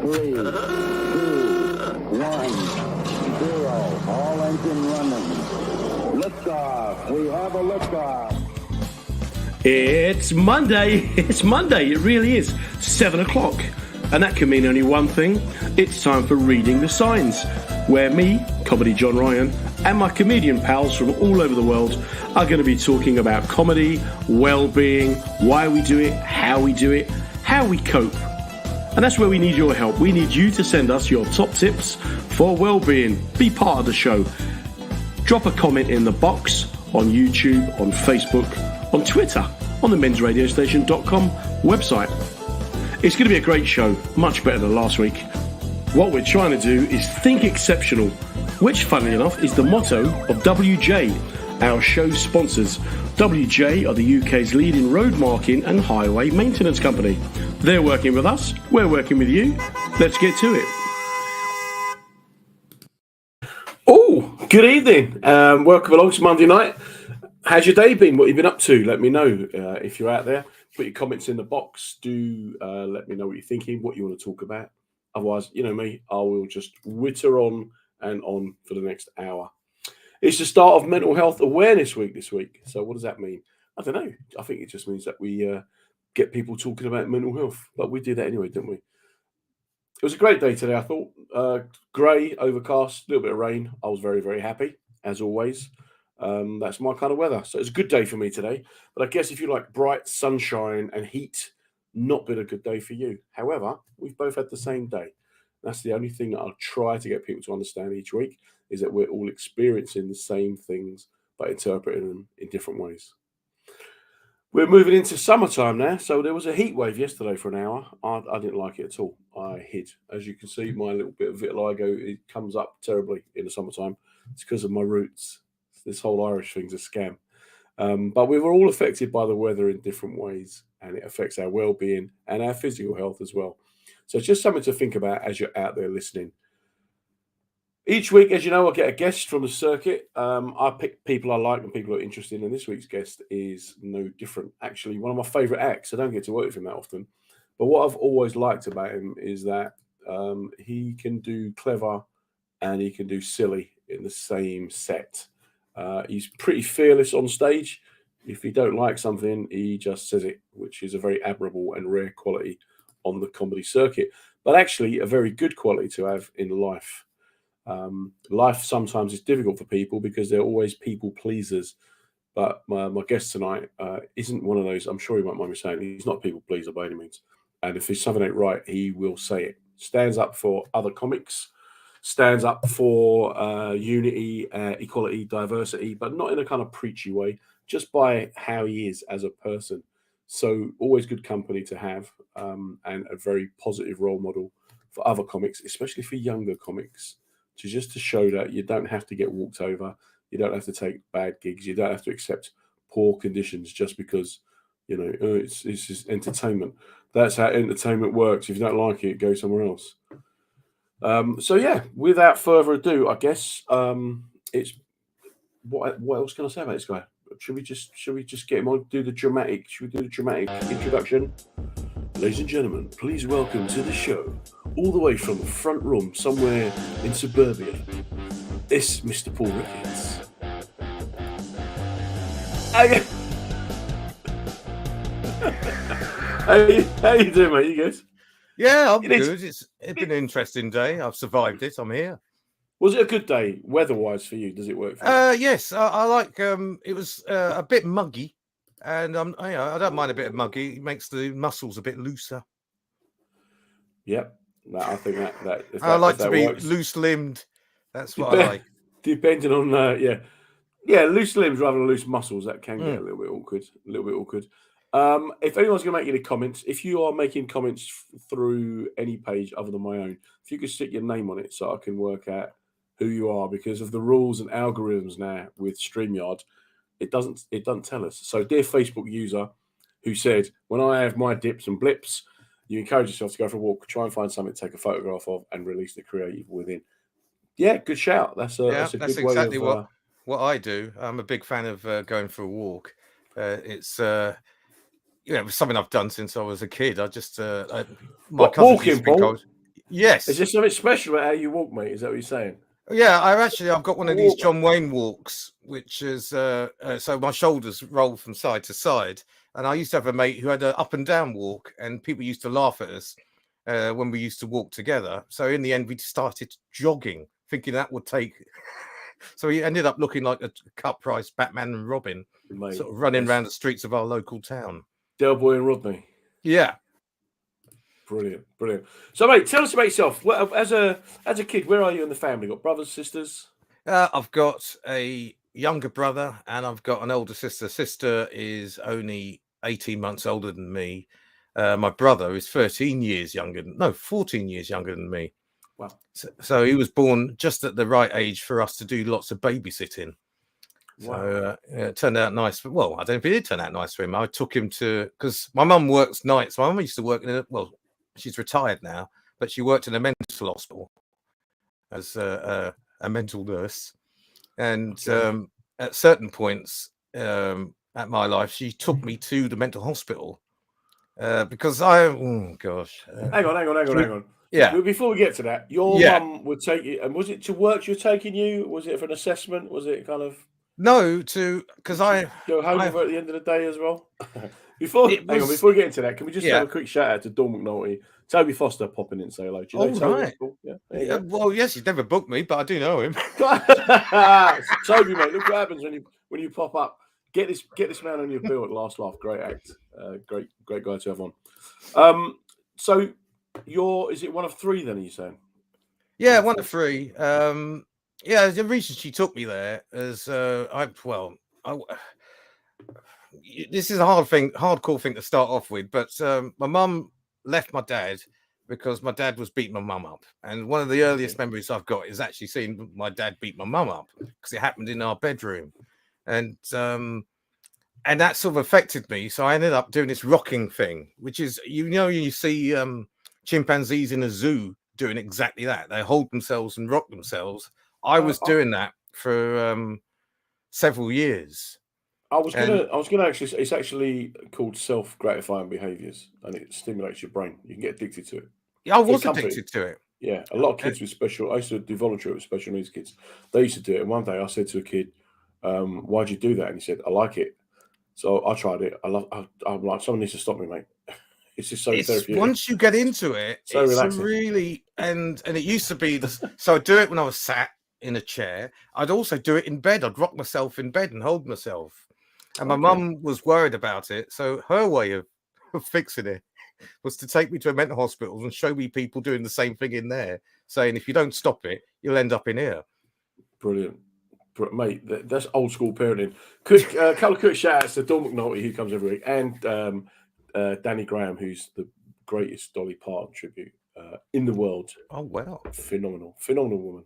3, 2, 1, 0. All engine running. Liftoff. We have a liftoff. It's Monday. It's Monday. It really is. 7 o'clock. And that can mean only one thing. It's time for Reading the Signs, where me, Comedy John Ryan, and my comedian pals from all over the world are going to be talking about comedy, well-being, why we do it, how we cope. And that's where we need your help. We need you to send us your top tips for well-being. Be part of the show. Drop a comment in the box on YouTube, on Facebook, on Twitter, on the mensradiostation.com website. It's going to be a great show, much better than last week. What we're trying to do is think exceptional, which, funnily enough, is the motto of WJ, our show sponsors. WJ are the UK's leading road marking and highway maintenance company. They're working with us, we're working with you. Let's get to it. Oh, good evening. Welcome along to Monday night. How's your day been? What have you been up to? Let me know if you're out there. Put your comments in the box. Do let me know what you're thinking, what you want to talk about. Otherwise, you know me, I will just witter on and on for the next hour. It's the start of Mental Health Awareness Week this week. So what does that mean? I don't know. I think it just means that we get people talking about mental health. But we did that anyway, didn't we? It was a great day today, I thought. Grey, overcast, a little bit of rain. I was very, very happy, as always. That's my kind of weather. So it's a good day for me today. But I guess if you like bright sunshine and heat, not been a good day for you. However, we've both had the same day. That's the only thing that I'll try to get people to understand each week, is that we're all experiencing the same things, but interpreting them in different ways. We're moving into summertime now. So there was a heat wave yesterday for an hour. I didn't like it at all. I hid. As you can see, my little bit of vitiligo, it comes up terribly in the summertime. It's because of my roots. This whole Irish thing's a scam. But we were all affected by the weather in different ways, and it affects our well-being and our physical health as well. So it's just something to think about as you're out there listening. Each week, as you know, I get a guest from the circuit. I pick people I like and people who are interested, and this week's guest is no different. Actually, one of my favourite acts. I don't get to work with him that often. But what I've always liked about him is that he can do clever and he can do silly in the same set. He's pretty fearless on stage. If he don't like something, he just says it, which is a very admirable and rare quality on the comedy circuit, but actually a very good quality to have in life. Life sometimes is difficult for people because they're always people pleasers. But my guest tonight isn't one of those. I'm sure he won't mind me saying he's not a people pleaser by any means. And if there's something ain't right, he will say it. Stands up for other comics. Stands up for unity, equality, diversity, but not in a kind of preachy way, just by how he is as a person. So always good company to have, and a very positive role model for other comics, especially for younger comics, to show that you don't have to get walked over, you don't have to take bad gigs, you don't have to accept poor conditions just because, you know, it's just entertainment. That's how entertainment works. If you don't like it, go somewhere else. So yeah, without further ado, I guess it's what else can I say about this guy? Should we just get him on? Should we do the dramatic introduction? Ladies and gentlemen, please welcome to the show, all the way from the front room somewhere in suburbia, it's Mr. Paul Ricketts. How you doing, mate? You good? Yeah, I'm good. It's been an interesting day. I've survived it. I'm here. Was it a good day, weather-wise, for you? Does it work for you? Yes, I like. It was a bit muggy, and I don't mind a bit of muggy. It makes the muscles a bit looser. Yep, I think that. I like to be works. Loose-limbed. That's what I like. Depending on loose limbs rather than loose muscles, that can get a little bit awkward. If anyone's going to make any comments, if you are making comments through any page other than my own, if you could stick your name on it so I can work out who you are, because of the rules and algorithms now with StreamYard, it doesn't tell us. So, dear Facebook user who said, when I have my dips and blips, you encourage yourself to go for a walk, try and find something to take a photograph of and release the creative within. Yeah, good shout. That's good exactly way of, what I do. I'm a big fan of going for a walk. It's something I've done since I was a kid. I just my cousin used to think I was, Yes. Is there something special about how you walk, mate? Is that what you're saying? Yeah, I've got one of these Walk. John Wayne walks, which is so my shoulders roll from side to side. And I used to have a mate who had an up and down walk, and people used to laugh at us when we used to walk together. So in the end, we started jogging, thinking that would take. So he ended up looking like a cut price Batman and Robin, Mate, sort of running that's around the streets of our local town. Del Boy and Rodney. Yeah. Brilliant, brilliant. So, mate, tell us about yourself. As a kid, where are you in the family? Got brothers, sisters? I've got a younger brother and I've got an older sister. Sister is only 18 months older than me. My brother is 14 years younger than me. Wow. So he was born just at the right age for us to do lots of babysitting. Wow. So it turned out nice. Well, I don't know if it did turn out nice for him. I took him because my mum works nights. My mum used to work she's retired now, but she worked in a mental hospital as a mental nurse. And at certain points at my life, she took me to the mental hospital because hang on. Yeah. So before we get to that, your mum would take you, and was it to work she was taking you? Was it for an assessment? Was it kind of because I go home with her at the end of the day as well? Before we get into that, can we just have a quick shout out to Dawn McNulty, Toby Foster popping in and say hello? Do you know Toby? Right. Cool. Yeah. Well, yes, he's never booked me, but I do know him. Toby, mate, look what happens when you pop up. Get this man on your bill at Last Laugh. Great act. Great guy to have on. So is it one of three then, are you saying? Yeah, one of three. The reason she took me there is this is a hardcore thing to start off with, but my mum left my dad because my dad was beating my mum up. And one of the earliest memories I've got is actually seeing my dad beat my mum up because it happened in our bedroom. And that sort of affected me. So I ended up doing this rocking thing, which is, you see chimpanzees in a zoo doing exactly that. They hold themselves and rock themselves. I was doing that for several years. I was gonna actually. It's actually called self-gratifying behaviors, and it stimulates your brain. You can get addicted to it. Yeah, I was addicted to it. Yeah, a lot of kids with special. I used to do voluntary with special needs kids. They used to do it. And one day I said to a kid, "Why'd you do that?" And he said, "I like it." So I tried it. I'm like, someone needs to stop me, mate. It's just so therapeutic. Once you get into it, so it's relaxing. Really and it used to be this. So I'd do it when I was sat in a chair. I'd also do it in bed. I'd rock myself in bed and hold myself. And my mum was worried about it. So her way of fixing it was to take me to a mental hospital and show me people doing the same thing in there, saying, if you don't stop it, you'll end up in here. Brilliant. Mate, that's old school parenting. A couple of quick shout outs to Dawn McNulty, who comes every week, and Danny Graham, who's the greatest Dolly Parton tribute in the world. Oh, wow. Phenomenal woman.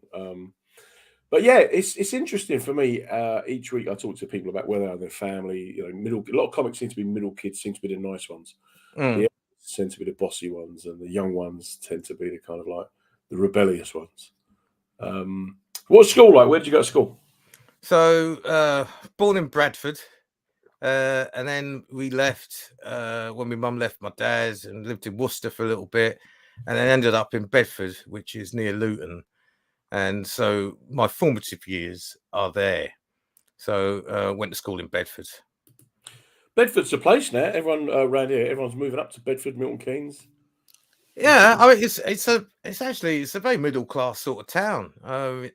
But yeah, it's interesting for me. Each week I talk to people about where they are in their family. A lot of comics seem to be middle kids, seem to be the nice ones. The tend to be the bossy ones, and the young ones tend to be the kind of like the rebellious ones. What's school like? Where did you go to school? So born in Bradford, and then we left when my mum left my dad's and lived in Worcester for a little bit, and then ended up in Bedford, which is near Luton. And so my formative years are there. So went to school in Bedford. Bedford's the place now. Everyone around here, everyone's moving up to Bedford, Milton Keynes. Yeah, I mean it's a very middle class sort of town. I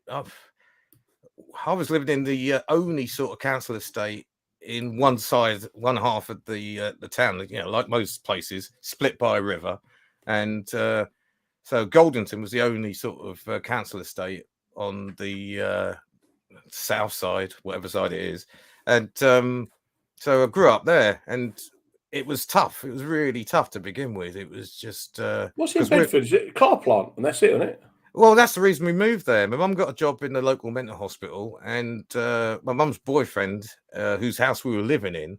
was living in the only sort of council estate in one half of the town. Like most places, split by a river, and so Goldington was the only sort of council estate on the south side, whatever side it is. And so I grew up there, and it was tough. It was really tough to begin with. It was just... What's in Bedford? Is it a car plant? And that's it, isn't it? Well, that's the reason we moved there. My mum got a job in the local mental hospital, and my mum's boyfriend, whose house we were living in,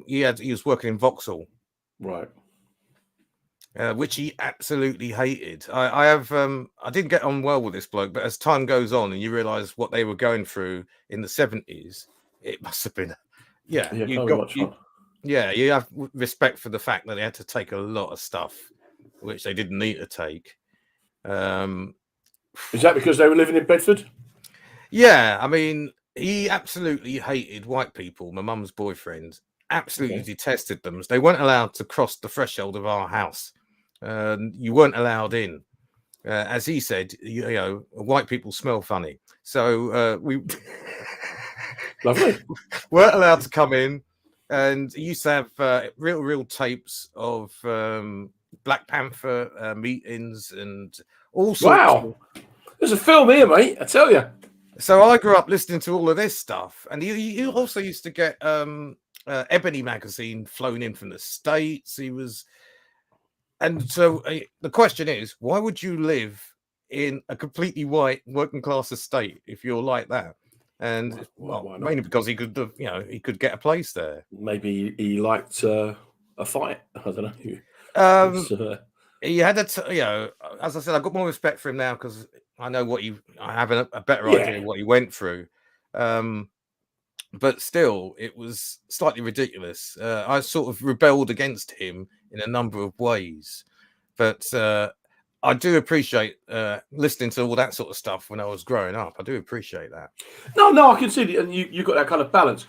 he was working in Vauxhall. Right. Which he absolutely hated. I didn't get on well with this bloke, but as time goes on and you realise what they were going through in the 70s, it must have been, you have respect for the fact that they had to take a lot of stuff which they didn't need to take. Is that because they were living in Bedford? Yeah, I mean, he absolutely hated white people. My mum's boyfriend absolutely detested them. They weren't allowed to cross the threshold of our house. You weren't allowed in. As he said, you know, white people smell funny. So we Lovely. weren't allowed to come in. And he used to have real tapes of Black Panther meetings and all sorts of. Wow. There's a film here, mate. I tell you. So I grew up listening to all of this stuff, and he also used to get Ebony magazine flown in from the States. He was, and so the question is, why would you live in a completely white working class estate if you're like that? And Why not? mainly because he could, you know, he could get a place there. Maybe he liked a fight. I don't know. He had you know, as I said, I've got more respect for him now because I know I have a better idea of what he went through. But still, it was slightly ridiculous. I sort of rebelled against him in a number of ways, but I do appreciate listening to all that sort of stuff when I was growing up. I do appreciate that. No, I can see it, and you got that kind of balance.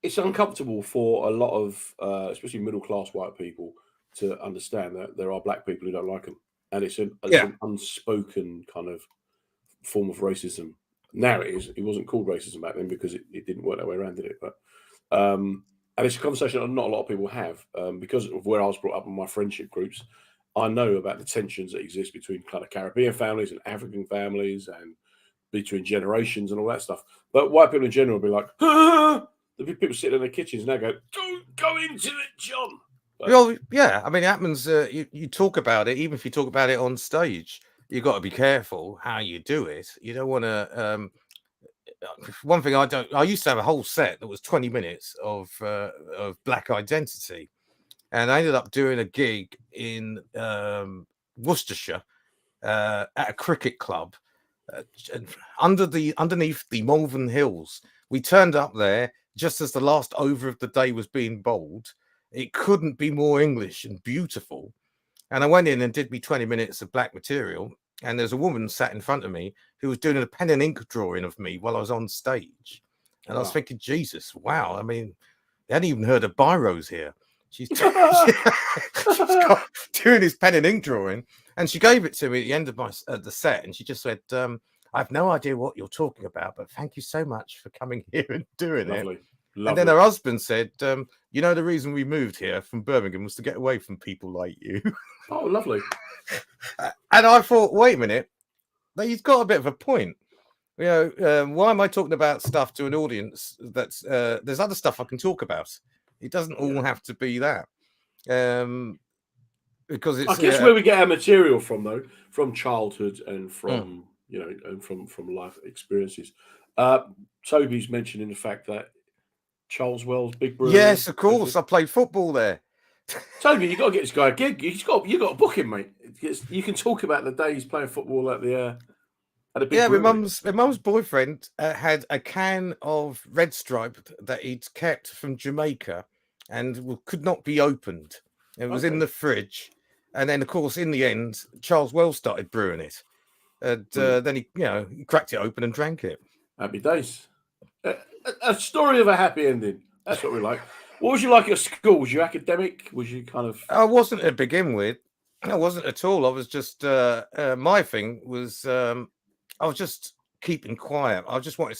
It's uncomfortable for a lot of, especially middle class white people, to understand that there are black people who don't like them, and it's an unspoken kind of form of racism. Now it is. It wasn't called racism back then because it didn't work that way around, did it? But and it's a conversation that not a lot of people have because of where I was brought up in my friendship groups. I know about the tensions that exist between kind of Caribbean families and African families and between generations and all that stuff. But white people in general will be like, there'll be people sitting in their kitchens now go, don't go into it, John. But, well, yeah, I mean, it happens. You talk about it, even if you talk about it on stage, you've got to be careful how you do it. You don't want to. One thing I used to have a whole set that was 20 minutes of black identity, and I ended up doing a gig in Worcestershire at a cricket club underneath the Malvern Hills. We turned up there just as the last over of the day was being bowled. It couldn't be more English and beautiful. And I went in and did me 20 minutes of black material. And there's a woman sat in front of me who was doing a pen and ink drawing of me while I was on stage. And I was thinking, Jesus, wow. I mean, they hadn't even heard of biros here. She's got, doing his pen and ink drawing. And she gave it to me at the end of my the set. And she just said, I have no idea what you're talking about, but thank you so much for coming here and doing it. And then her husband said, you know, the reason we moved here from Birmingham was to get away from people like you. Oh, lovely. And I thought, wait a minute, he's got a bit of a point. You know, why am I talking about stuff to an audience that's there's other stuff I can talk about? It doesn't all have to be that. Because it's, I guess where we get our material from, though, from childhood and from you know, and from life experiences. Toby's mentioning the fact that Charles Wells, big brother. Yes, of course. I played football there. Toby, you got to get this guy a gig. You got to book him, mate. You can talk about the day he's playing football at the big. Yeah, my mum's boyfriend had a can of Red Stripe that he'd kept from Jamaica and could not be opened. It was in the fridge, and then of course in the end, Charles Wells started brewing it, and then he cracked it open and drank it. Happy days. A story of a happy ending. That's what we like. What was you like at school? Was you academic? Was you kind of... I wasn't to begin with. I wasn't at all. I was just... my thing was... I was just keeping quiet. I just wanted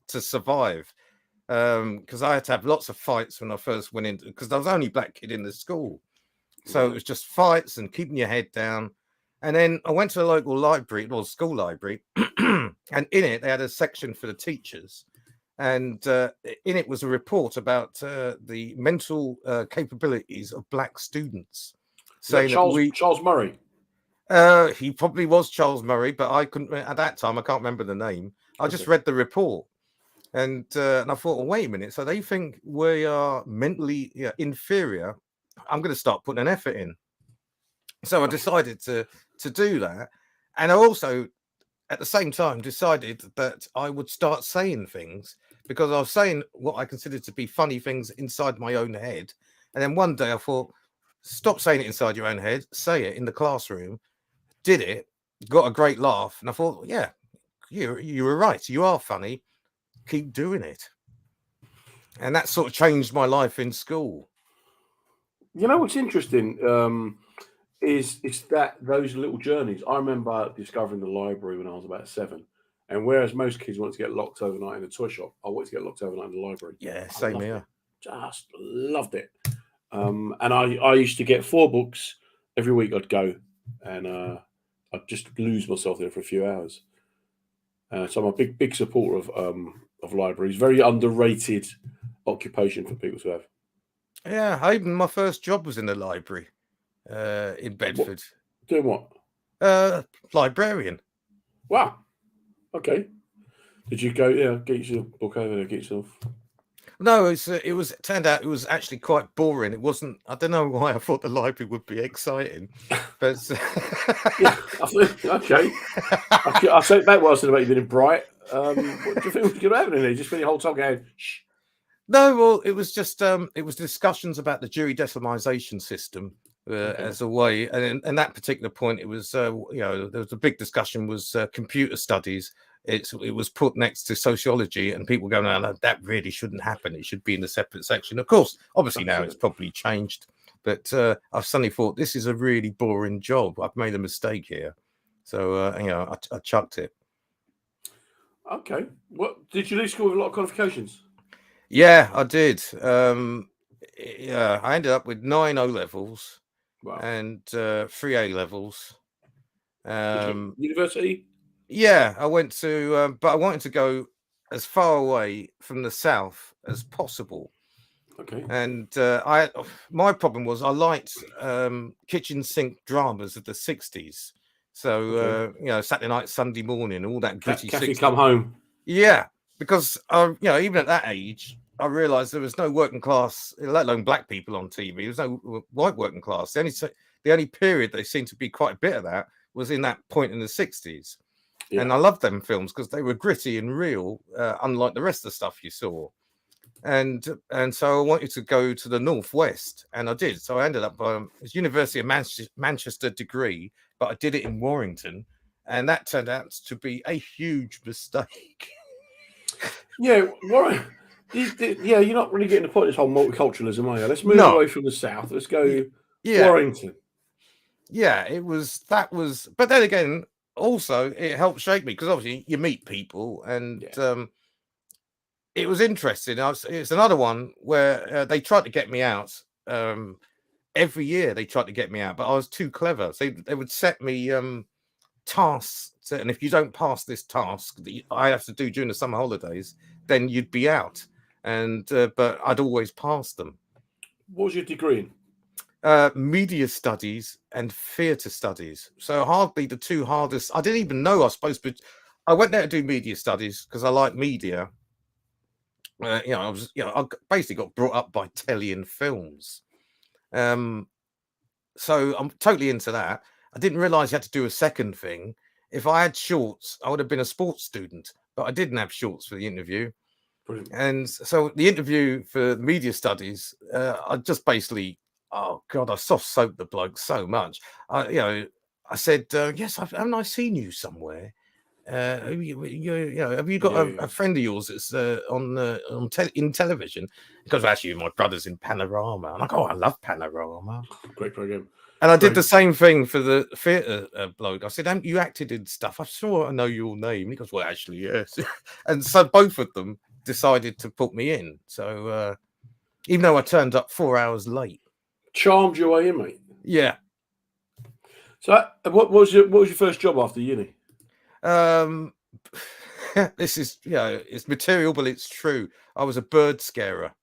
to survive. Because I had to have lots of fights when I first went in. Because I was the only black kid in the school. So it was just fights and keeping your head down. And then I went to the local library, well, school library. And in it, they had a section for the teachers. And in it was a report about the mental capabilities of black students. Saying Charles Murray. He probably was Charles Murray, but I couldn't at that time. I can't remember the name. I just read the report, and I thought, well, wait a minute. So they think we are mentally inferior. I'm going to start putting an effort in. So I decided to do that, and I also, at the same time, decided that I would start saying things. Because I was saying what I considered to be funny things inside my own head. And then one day I thought, Stop saying it inside your own head. Say it in the classroom. Did it. Got a great laugh. And I thought, yeah, you were right. You are funny. Keep doing it. And that sort of changed my life in school. You know what's interesting is that those little journeys. I remember discovering the library when I was about 7, and whereas most kids want to get locked overnight in a toy shop, I wanted to get locked overnight in the library. Yeah, I same loved here. it. Just loved it. And I used to get 4 books every week. I'd go, and I'd just lose myself there for a few hours. So I'm a big supporter of libraries. Very underrated occupation for people to have. Yeah, even my first job was in the library in Bedford. Doing what? Librarian. Wow. Okay. Did you go? Yeah, get your book over there. Get yourself. No, it turned out it was actually quite boring. It wasn't. I don't know why I thought the library would be exciting, but yeah. Okay. I say that was about you being bright. What do you think was going to happen in there? Just spend your whole time going. Shh. No, well, it was just it was discussions about the Dewey Decimalization system as a way, and in that particular point, it was there was a big discussion was computer studies. It was put next to sociology, and people going, "No, that really shouldn't happen. It should be in a separate section." Of course, obviously now it's probably changed, but I've suddenly thought this is a really boring job. I've made a mistake here, so I chucked it. Okay. What did you leave school with a lot of qualifications? Yeah, I did. Yeah, I ended up with 9 O levels and 3 A levels. University? Yeah, I went to, but I wanted to go as far away from the south as possible. Okay. And my problem was I liked kitchen sink dramas of the 60s. So Saturday night, Sunday morning, all that gritty. Kathy Come Home. Yeah, because even at that age, I realised there was no working class, let alone black people on TV. There was no white working class. The only period they seemed to be quite a bit of that was in that point in the 60s. Yeah. And I loved them films because they were gritty and real, unlike the rest of the stuff you saw. And so I wanted to go to the northwest, and I did. So I ended up it's University of Manchester degree, but I did it in Warrington, and that turned out to be a huge mistake. Yeah, yeah, you're not really getting the point of this whole multiculturalism, are you? Let's move away from the south. Let's go Warrington. Yeah, that was, but then again, also it helped shape me because obviously you meet people, and it was interesting. It's another one where they tried to get me out. Every year they tried to get me out, but I was too clever. So they would set me tasks, and if you don't pass this task that I have to do during the summer holidays, then you'd be out. And but I'd always pass them. What was your degree in? Media studies and theatre studies. So hardly the two hardest. I didn't even know I was supposed to. I went there to do media studies because I like media. I basically got brought up by telly and films. So I'm totally into that. I didn't realize you had to do a second thing. If I had shorts, I would have been a sports student, but I didn't have shorts for the interview. Brilliant. And so the interview for media studies, I just basically, oh God, I soft soaked the bloke so much. I said, yes, haven't I seen you somewhere? Have you got a friend of yours that's in television? Because actually, my brother's in Panorama. I'm like, oh, I love Panorama. Great program. And I did the same thing for the theatre bloke. I said, haven't you acted in stuff? I'm sure I know your name. He goes, well, actually, yes. And so both of them decided to put me in. So even though I turned up 4 hours late. Charmed your way in, mate. Yeah. So what was your first job after uni? This is it's material, but it's true. I was a bird scarer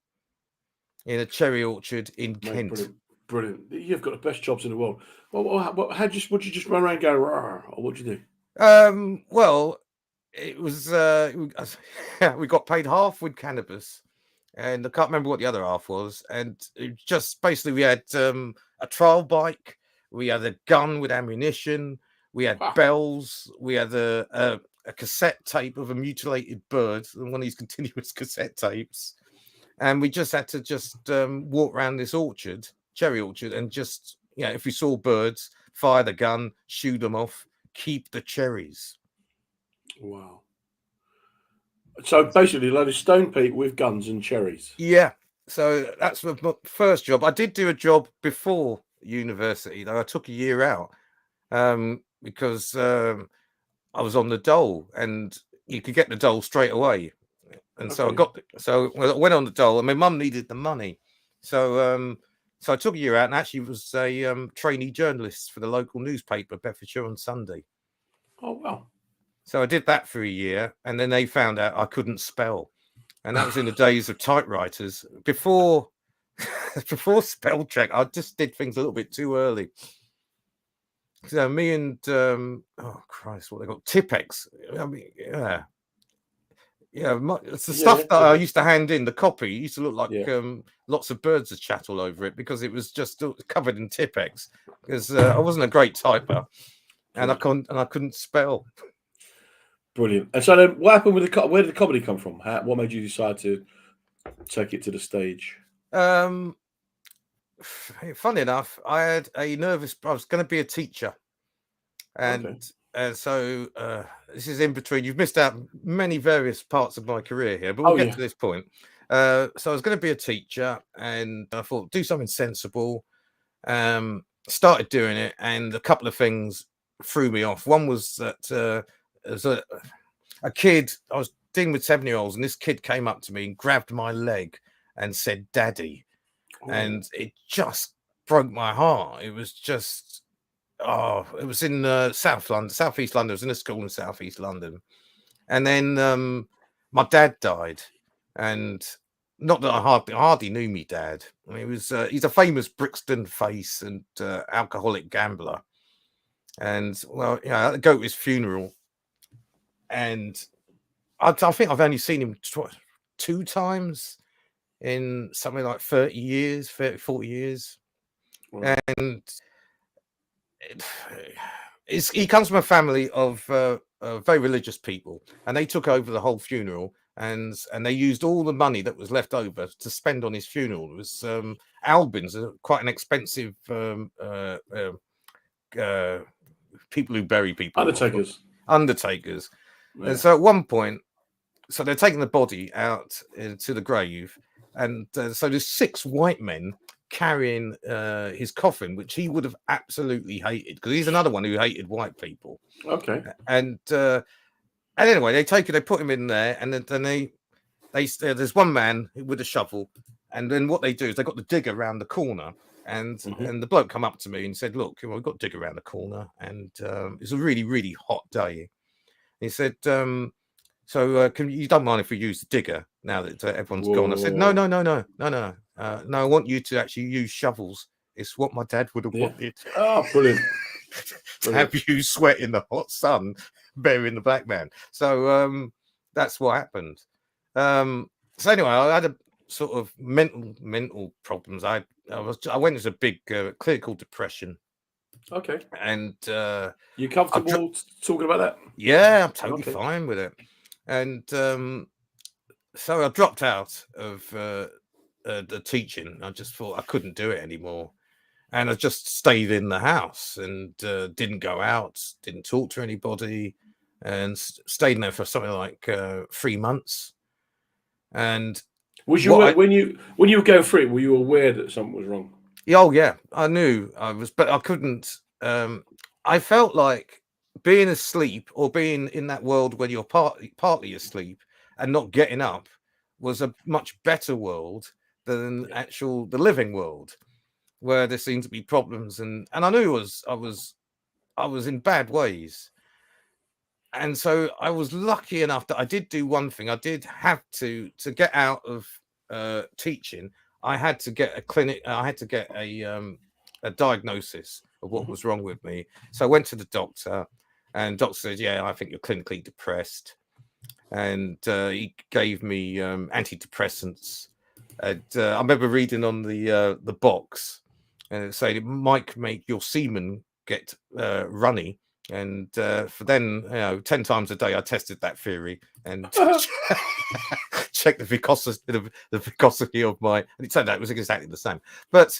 in a cherry orchard in Kent. Brilliant. You've got the best jobs in the world. Would you just run around and go, or what'd you do? Well, it was we got paid half with cannabis, and I can't remember what the other half was. And it just basically we had a trial bike, we had a gun with ammunition, we had bells, we had a cassette tape of a mutilated bird, one of these continuous cassette tapes, and we just had to walk around this orchard cherry orchard and just, if you saw birds, fire the gun, shoot them off, keep the cherries. Wow. So basically, a load of stone people with guns and cherries. Yeah. So that's my first job. I did do a job before university, though. I took a year out because I was on the dole, and you could get the dole straight away. And so I went on the dole, and my mum needed the money. So I took a year out and actually was a trainee journalist for the local newspaper, Bedfordshire on Sunday. Oh, wow. So I did that for a year, and then they found out I couldn't spell. And that was in the days of typewriters. Before spell check, I just did things a little bit too early. So me and oh Christ, what they got? Tipex. I mean, yeah. It's the stuff that I used to hand in. The copy used to look like lots of birds of chat all over it because it was just covered in Tipex. Because I wasn't a great typer, and I couldn't spell. Brilliant. And so then, what happened with where did the comedy come from? What made you decide to take it to the stage? Funny enough, I was going to be a teacher, and so this is in between. You've missed out many various parts of my career here, but we'll get to this point. So I was going to be a teacher, and I thought do something sensible. Started doing it, and a couple of things threw me off. One was that as a kid, I was dealing with 7-year-olds, and this kid came up to me and grabbed my leg and said, "Daddy." And it just broke my heart. It was just, it was in Southeast London. It was in a school in Southeast London. And then my dad died. And not that I hardly knew me dad. I mean, he's a famous Brixton face and alcoholic gambler. And, well, I had to go to his funeral. And I think I've only seen him 2 times in something like 40 years. Wow. And he comes from a family of very religious people, and they took over the whole funeral, and they used all the money that was left over to spend on his funeral. It was Albans, quite an expensive people who bury people. Undertakers. Yeah. And so at one point, so they're taking the body out to the grave, and so there's 6 white men carrying his coffin, which he would have absolutely hated because he's another one who hated white people. Okay. And anyway, they put him in there, and then they there's one man with a shovel, and then what they do is they got the digger around the corner, and the bloke come up to me and said, "Look, we've got digger around the corner, and it's a really, really hot day." He said, "So you don't mind if we use the digger now that everyone's gone?" I said, No. No, I want you to actually use shovels. It's what my dad would have wanted. Oh, brilliant. To have you sweat in the hot sun burying the black man. So that's what happened. So anyway, I had a sort of mental problems. I went into a big clinical depression. Okay. And you comfortable talking about that? Yeah, I'm totally fine with it. And so I dropped out of the teaching. I just thought I couldn't do it anymore. And I just stayed in the house and didn't go out, didn't talk to anybody, and stayed in there for something like 3 months. And was you when you were going through it, were you aware that something was wrong? Oh yeah, I knew I was, but I couldn't. I felt like being asleep or being in that world when you're partly asleep and not getting up was a much better world than the living world, where there seemed to be problems, and I knew I was in bad ways. And so I was lucky enough that I did do one thing. I did have to get out of teaching. I had to get a clinic. I had to get a diagnosis of what was wrong with me. So I went to the doctor, and the doctor said, "Yeah, I think you're clinically depressed." And he gave me antidepressants. And I remember reading on the box, and it said it might make your semen get runny. And for then, 10 times a day, I tested that theory and checked the viscosity of my. And it turned out it was exactly the same. But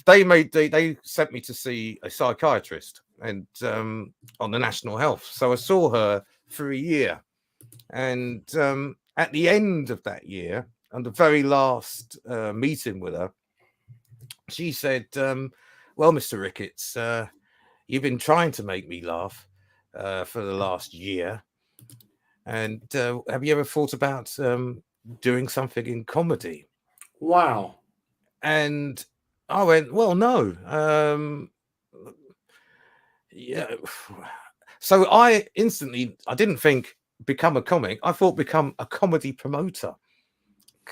they sent me to see a psychiatrist and on the National Health. So I saw her for a year, and at the end of that year, on the very last meeting with her, she said, "Well, Mr. Ricketts, you've been trying to make me laugh for the last year, and have you ever thought about doing something in comedy?" Wow. And I went, "Well, no." Yeah. So I didn't think become a comic. I thought become a comedy promoter.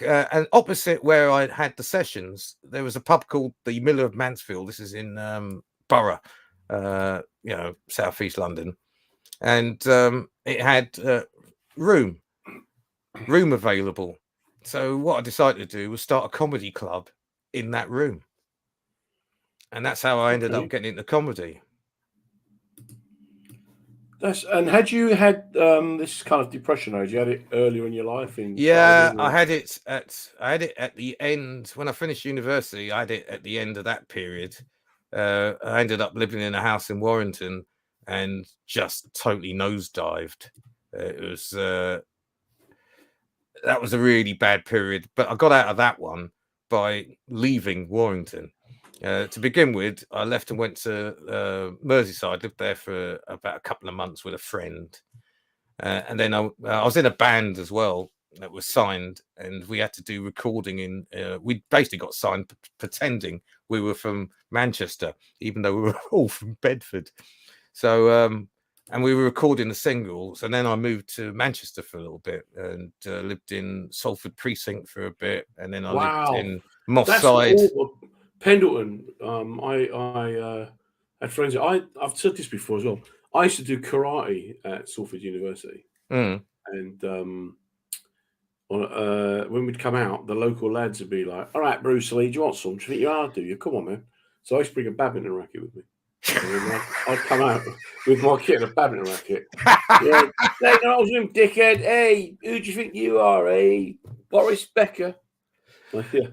And opposite where I had the sessions, there was a pub called the Miller of Mansfield. This is in Borough, southeast London, and it had room available. So what I decided to do was start a comedy club in that room, and that's how I ended up getting into comedy. And had you had this kind of depression, or had you had it earlier in your life? I had it at the end when I finished university. I had it at the end of that period. I ended up living in a house in Warrington and just totally nosedived. It was that was a really bad period, but I got out of that one by leaving Warrington. To begin with, I left and went to Merseyside, lived there for about a couple of months with a friend. And then I was in a band as well that was signed, and we had to do recording in. We basically got signed pretending we were from Manchester, even though we were all from Bedford. So, and we were recording the singles, and then I moved to Manchester for a little bit and lived in Salford Precinct for a bit, and then I lived in Moss Side. Pendleton. I had friends. I've said this before as well. I used to do karate at Salford University, and when we'd come out, the local lads would be like, "All right, Bruce Lee, do you want some? Do you think you are? Do you? Come on, man." So I used to bring a badminton racket with me. I'd come out with my kit and a badminton racket. Yeah, hey, no, I was him, dickhead. Hey, who do you think you are? Hey, Boris Becker. Yeah.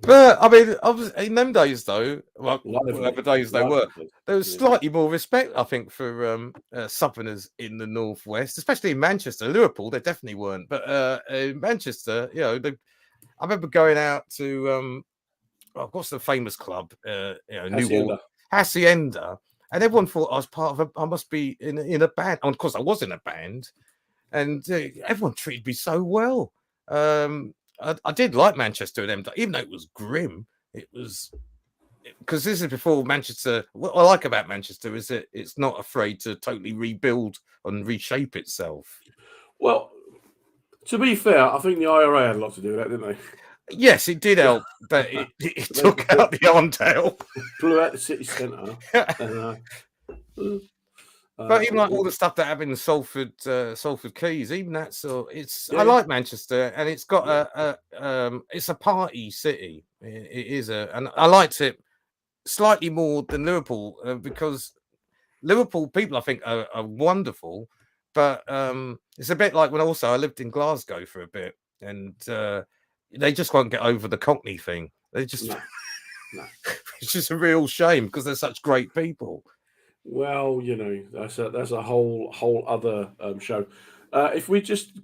But I mean, in them days, though, whatever days they were, there was slightly more respect, I think, for Southerners in the northwest, especially in Manchester. Liverpool, they definitely weren't, but in Manchester, I remember going out to what's the famous club? Hacienda, and everyone thought I was part of I must be in a band. And of course, I was in a band, and everyone treated me so well. I did like Manchester at them, even though it was grim. It was because this is before Manchester. What I like about Manchester is that it's not afraid to totally rebuild and reshape itself. Well, to be fair, I think the IRA had a lot to do with that, didn't they? Yes, it did help, but it took out the Arndale, blew out the city centre. But even like all the stuff that happened in Salford Keys, even that sort. I like Manchester, and it's got it's a party city. It is and I liked it slightly more than Liverpool because Liverpool people I think are wonderful, but it's a bit like when also I lived in Glasgow for a bit, and they just won't get over the Cockney thing. They just no. It's just a real shame because they're such great people. Well, that's a whole other show. If we just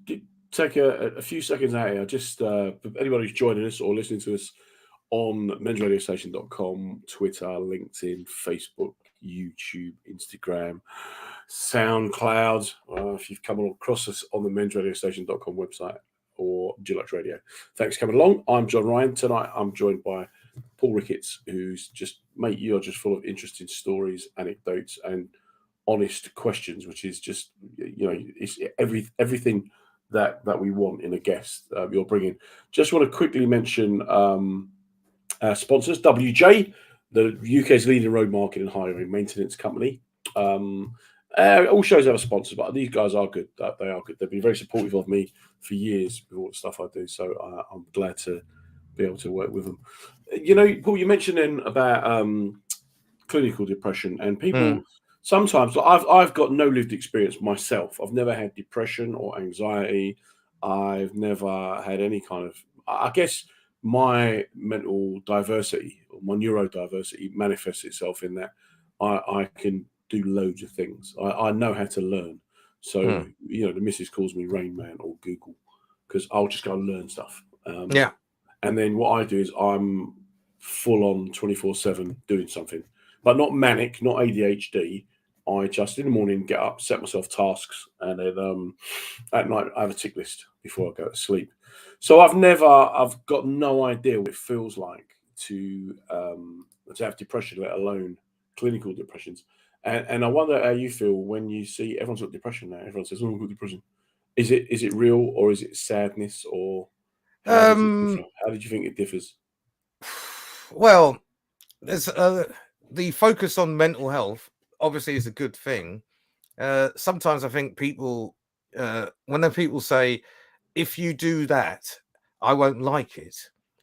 take a few seconds out here, just for anybody who's joining us or listening to us on mensradiostation.com, Twitter, LinkedIn, Facebook, YouTube, Instagram, SoundCloud. If you've come across us on the mensradiostation.com website or Dulux Radio, thanks for coming along. I'm John Ryan. Tonight I'm joined by Paul Ricketts, who's just, mate, you're just full of interesting stories, anecdotes, and honest questions, which is just, it's everything that we want in a guest you're bringing. Just want to quickly mention our sponsors, WJ, the UK's leading road marketing and hiring maintenance company. All shows have a sponsor, but these guys are good. They are good. They've been very supportive of me for years with all the stuff I do, so I'm glad to be able to work with them. Paul, you mentioned then about clinical depression, and people sometimes, I've got no lived experience myself. I've never had depression or anxiety. I've never had any kind of, I guess my mental diversity or my neurodiversity manifests itself in that I can do loads of things. I know how to learn. So, the missus calls me Rain Man or Google because I'll just go and learn stuff. Yeah. And then what I do is I'm full on 24/7 doing something, but not manic, not ADHD. I just in the morning get up, set myself tasks, and then at night I have a tick list before I go to sleep. So I've got no idea what it feels like to have depression, let alone clinical depressions. And I wonder how you feel when you see everyone's got depression now. Everyone says, "Oh, I've got depression." Is it real or is it sadness or how does it differ? How did you think it differs? Well, there's the focus on mental health obviously is a good thing. Sometimes I think people, when the people say, if you do that, I won't like it,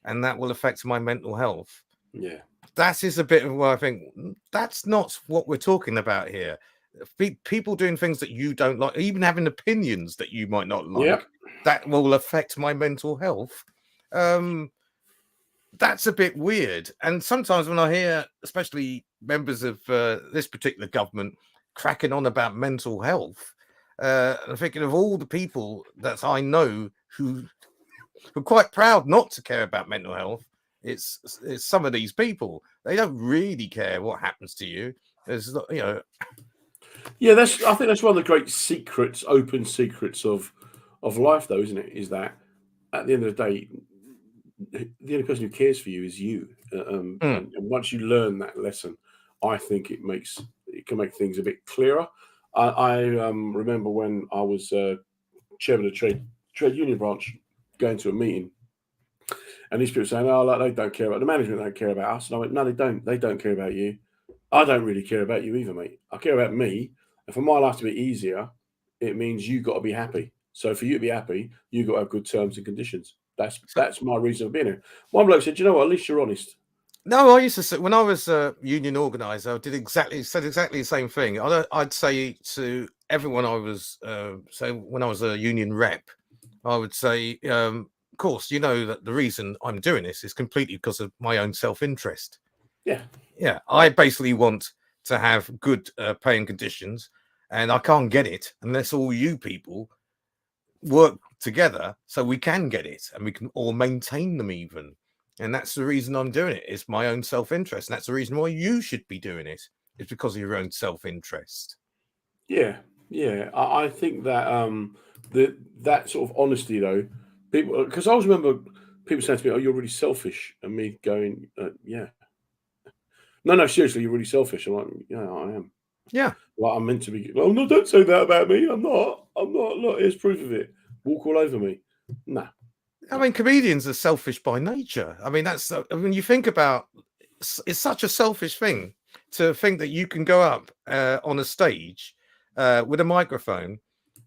and that will affect my mental health. Yeah. That is a bit of where I think that's not what we're talking about here. People doing things that you don't like, even having opinions that you might not like, that will affect my mental health. That's a bit weird. And sometimes when I hear, especially members of this particular government cracking on about mental health, I'm thinking of all the people that I know who are quite proud not to care about mental health. It's some of these people. They don't really care what happens to you. There's, Yeah, I think that's one of the great secrets, open secrets of life, though, isn't it? Is that at the end of the day, the only person who cares for you is you. And once you learn that lesson, I think it can make things a bit clearer. I remember when I was chairman of the trade union branch, going to a meeting, and these people saying, "Oh, like, they don't care about the management, don't care about us." And I went, "No, they don't. They don't care about you. I don't really care about you either, mate. I care about me. And for my life to be easier, it means you got to be happy. So for you to be happy, you got to have good terms and conditions. That's my reason for being here." One bloke said, "You know what? At least you're honest." No, I used to say, when I was a union organizer, I said exactly the same thing. I'd say to everyone I was, when I was a union rep, I would say, of course, you know that the reason I'm doing this is completely because of my own self-interest. Yeah. Yeah, I basically want to have good paying conditions, and I can't get it unless all you people work together so we can get it and we can all maintain them even. And that's the reason I'm doing it. It's my own self-interest. And that's the reason why you should be doing it. It's because of your own self-interest. Yeah. Yeah. I think that that sort of honesty, though, people, because I always remember people saying to me, "Oh, you're really selfish," and me going, "Yeah. No, seriously, you're really selfish." I'm like, "Yeah, I am. Yeah. Well, I'm meant to be." "Well, no, don't say that about me. I'm not. Look, here's proof of it. Walk all over me." Nah. I mean, comedians are selfish by nature. I mean, when you think about, it's such a selfish thing to think that you can go up on a stage with a microphone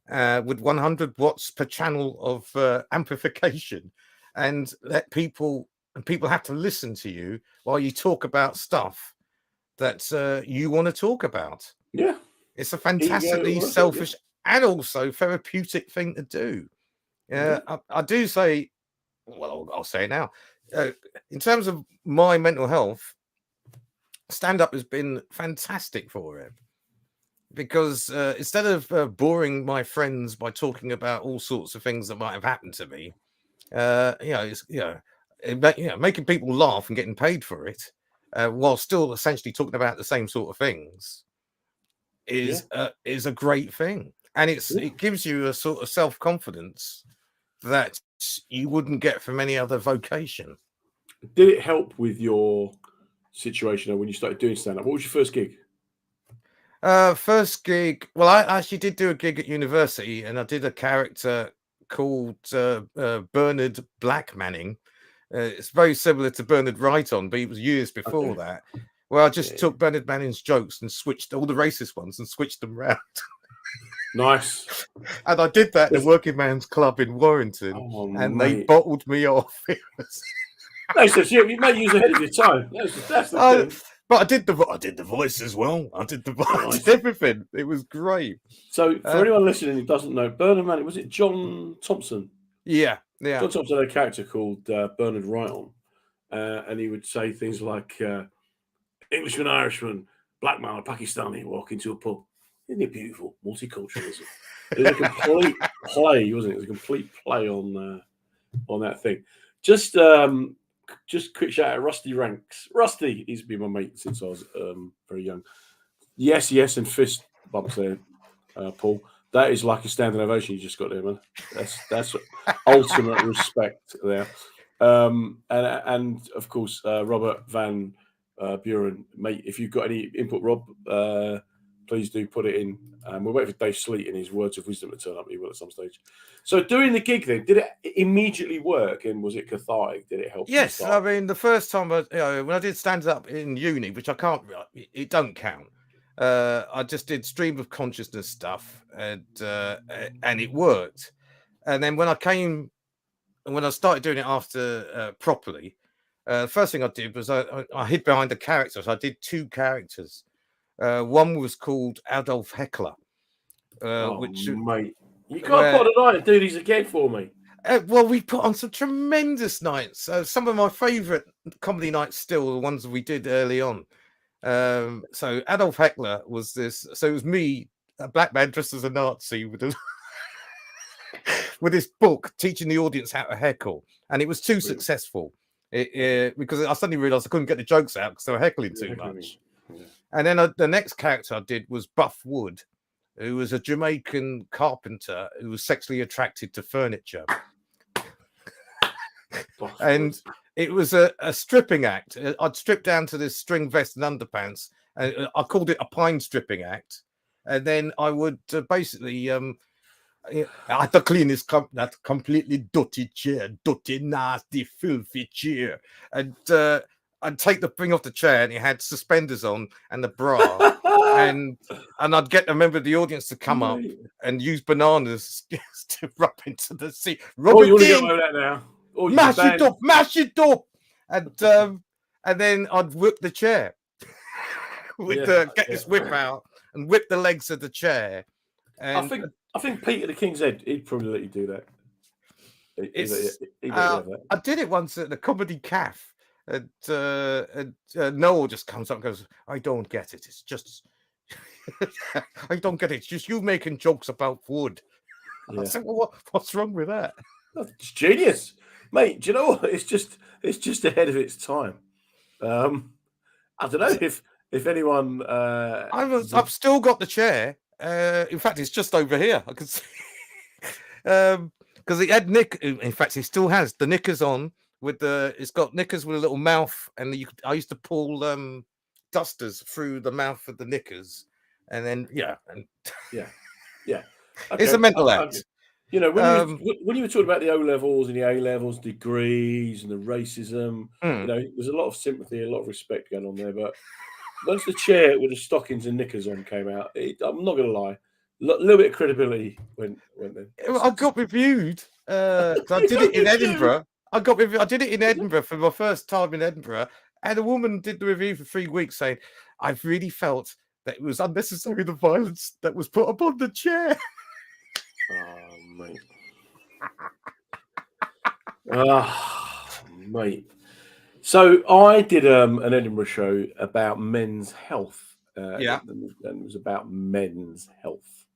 with 100 watts per channel of amplification and let people have to listen to you while you talk about stuff that you want to talk about. Yeah. It's a fantastically selfish and also therapeutic thing to do. I do say, well, I'll say it now. In terms of my mental health, stand-up has been fantastic for it because instead of boring my friends by talking about all sorts of things that might have happened to me, making people laugh and getting paid for it, while still essentially talking about the same sort of things, is a great thing, and it gives you a sort of self-confidence that you wouldn't get from any other vocation. Did it help with your situation when you started doing stand-up? What was your first gig? First gig, well, I actually did do a gig at university, and I did a character called Bernard Black Manning. It's very similar to Bernard Wright-on, but it was years before that. Well, I just took Bernard Manning's jokes and switched all the racist ones and switched them round. Nice. And I did that in a working man's club in Warrington, and they bottled me off. No, so you may use ahead of your time. That's the thing. But I did the voice as well. I did everything. It was great. So for anyone listening who doesn't know, Bernard Manning, was it John Thompson? Yeah. Yeah. John Thompson had a character called Bernard Ryan, and he would say things like, Englishman, Irishman, black man, Pakistani walk into a pub. Isn't it beautiful? Multiculturalism. It was a complete play, wasn't it? It was a complete play on that thing. Just quick shout out, Rusty Ranks. Rusty, he's been my mate since I was very young. Yes, and fist bumps there, Paul. That is like a standing ovation you just got there, man. That's ultimate respect there. And of course, Robert Van Buren, mate. If you've got any input, Rob, please do put it in. We're waiting for Dave Sleet and his words of wisdom to turn up. He will at some stage. So, doing the gig then, did it immediately work? And was it cathartic? Did it help? Yes, I mean the first time when I did stand up in uni, which I can't, it don't count. I just did stream of consciousness stuff, and it worked. And then when I started doing it after properly, the first thing I did was I hid behind the characters. I did 2 characters. One was called Adolf Heckler, which mate, you can't put on a night and do these again for me. Well, we put on some tremendous nights. Some of my favourite comedy nights still the ones we did early on. So Adolf Heckler was this. So it was me, a black man dressed as a Nazi with with this book teaching the audience how to heckle, and it was too successful because I suddenly realised I couldn't get the jokes out because they were heckling too much. Yeah. And then the next character I did was Buff Wood, who was a Jamaican carpenter who was sexually attracted to furniture. And it was a stripping act. I'd strip down to this string vest and underpants, and I called it a pine stripping act. And then I would basically, I had to clean that completely dirty chair, dirty, nasty, filthy chair. And I'd take the thing off the chair, and it had suspenders on and the bra. and I'd get a member of the audience to come up and use bananas to rub into the seat. You want to get over that now? Mash it up, and then I'd whip the chair get this whip out and whip the legs of the chair. And I think Peter the King's Head, he'd probably let you do that. I did it once at the Comedy Caf, and Noel just comes up and goes, "I don't get it. It's just I don't get it. It's just you making jokes about wood." Yeah. I said, "Well, what's wrong with that?" It's genius. Mate, do you know what? It's just ahead of its time. I don't know if anyone. I've still got the chair. In fact, it's just over here. I can see because it had In fact, he still has the knickers on with the. It's got knickers with a little mouth, and I used to pull dusters through the mouth of the knickers, and then yeah. Okay. It's a mental act. You know, when you were talking about the O levels and the A levels, degrees and the racism, you know, there's a lot of sympathy, a lot of respect going on there. But once the chair with the stockings and knickers on came out, I'm not going to lie, a little bit of credibility went then. I got reviewed. I did it in Edinburgh. I did it in Edinburgh for my first time in Edinburgh, and a woman did the review for 3 weeks saying, "I've really felt that it was unnecessary the violence that was put upon the chair." Oh, mate. So I did an Edinburgh show about men's health. And it was about men's health